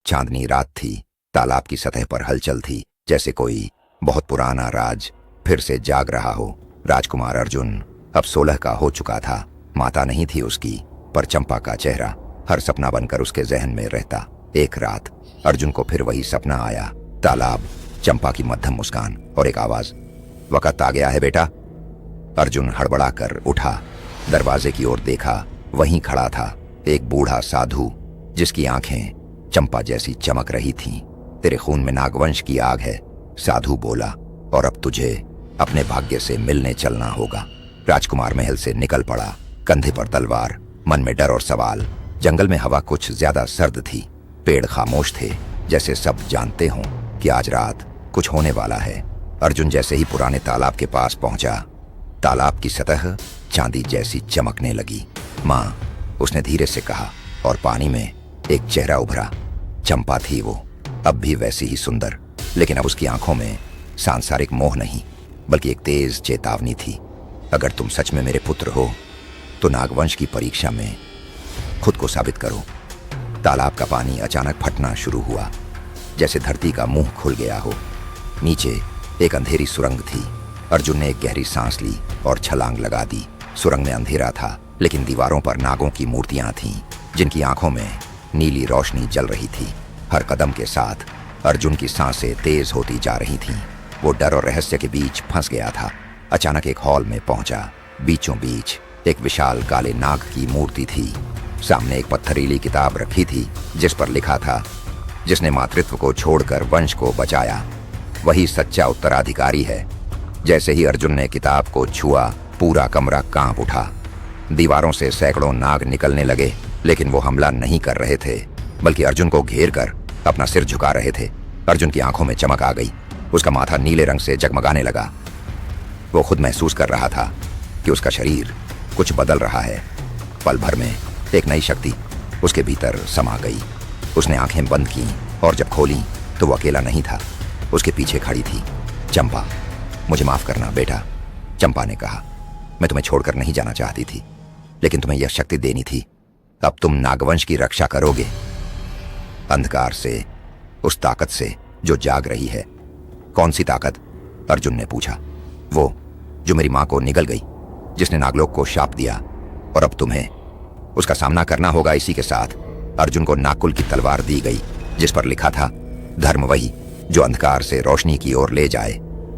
चांदनी रात थी। तालाब की सतह पर हलचल थी, जैसे कोई बहुत पुराना राज फिर से जाग रहा हो। राजकुमार अर्जुन अब 16 का हो चुका था। माता नहीं थी उसकी, पर चंपा का चेहरा हर सपना बनकर उसके जहन में रहता। एक रात अर्जुन को फिर वही सपना आया। तालाब, चंपा की मध्यम मुस्कान और एक आवाज, वक्त आ गया है बेटा। अर्जुन हड़बड़ा कर उठा, दरवाजे की ओर देखा। वहीं खड़ा था एक बूढ़ा साधु, जिसकी आंखें चंपा जैसी चमक रही थीं। तेरे खून में नागवंश की आग है, साधु बोला, और अब तुझे अपने भाग्य से मिलने चलना होगा। राजकुमार महल से निकल पड़ा, कंधे पर तलवार, मन में डर और सवाल। जंगल में हवा कुछ ज्यादा सर्द थी। पेड़ खामोश थे, जैसे सब जानते हों कि आज रात कुछ होने वाला है। अर्जुन जैसे ही पुराने तालाब के पास पहुंचा, तालाब की सतह चांदी जैसी चमकने लगी। माँ, उसने धीरे से कहा, और पानी में एक चेहरा उभरा। चंपा थी वो, अब भी वैसी ही सुंदर, लेकिन अब उसकी आंखों में सांसारिक मोह नहीं, बल्कि एक तेज चेतावनी थी। अगर तुम सच में मेरे पुत्र हो, तो नागवंश की परीक्षा में खुद को साबित करो। तालाब का पानी अचानक फटना शुरू हुआ, जैसे धरती का मुंह खुल गया हो। नीचे एक अंधेरी सुरंग थी। अर्जुन ने एक गहरी सांस ली और छलांग लगा दी। सुरंग में अंधेरा था, लेकिन दीवारों पर नागों की मूर्तियां थीं, जिनकी आंखों में नीली रोशनी जल रही थी। हर कदम के साथ अर्जुन की सांसें तेज होती जा रही थीं। वो डर और रहस्य के बीच फंस गया था। अचानक एक हॉल में पहुंचा। बीचों बीच एक विशाल काले नाग की मूर्ति थी। सामने एक पत्थरीली किताब रखी थी, जिस पर लिखा था, जिसने मातृत्व को छोड़कर वंश को बचाया, वही सच्चा उत्तराधिकारी है। जैसे ही अर्जुन ने किताब को छुआ, पूरा कमरा कांप उठा। दीवारों से सैकड़ों नाग निकलने लगे, लेकिन वो हमला नहीं कर रहे थे, बल्कि अर्जुन को घेर कर अपना सिर झुका रहे थे। अर्जुन की आंखों में चमक आ गई। उसका माथा नीले रंग से जगमगाने लगा। वो खुद महसूस कर रहा था कि उसका शरीर कुछ बदल रहा है। पल भर में एक नई शक्ति उसके भीतर समा गई। उसने आंखें बंद की, और जब खोली तो वो अकेला नहीं था। उसके पीछे खड़ी थी चंपा। मुझे माफ करना बेटा, चंपा ने कहा। मैं तुम्हें छोड़कर नहीं जाना चाहती थी, लेकिन तुम्हें यह शक्ति देनी थी। अब तुम नागवंश की रक्षा करोगे, अंधकार से, उस ताकत से जो जाग रही है। कौन सी ताकत? अर्जुन ने पूछा। वो जो मेरी मां को निगल गई, जिसने नागलोक को शाप दिया, और अब तुम्हें उसका सामना करना होगा। इसी के साथ अर्जुन को नागकुल की तलवार दी गई, जिस पर लिखा था, धर्म वही जो अंधकार से रोशनी की ओर ले जाए।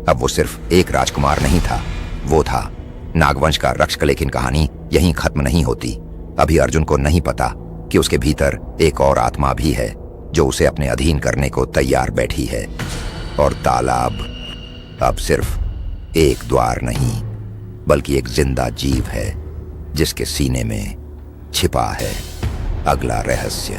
अब वो सिर्फ एक राजकुमार नहीं था, वो था नागवंश का रक्षक। लेकिन कहानी यहीं खत्म नहीं होती। अभी अर्जुन को नहीं पता कि उसके भीतर एक और आत्मा भी है, जो उसे अपने अधीन करने को तैयार बैठी है। और तालाब अब सिर्फ एक द्वार नहीं, बल्कि एक जिंदा जीव है, जिसके सीने में छिपा है अगला रहस्य।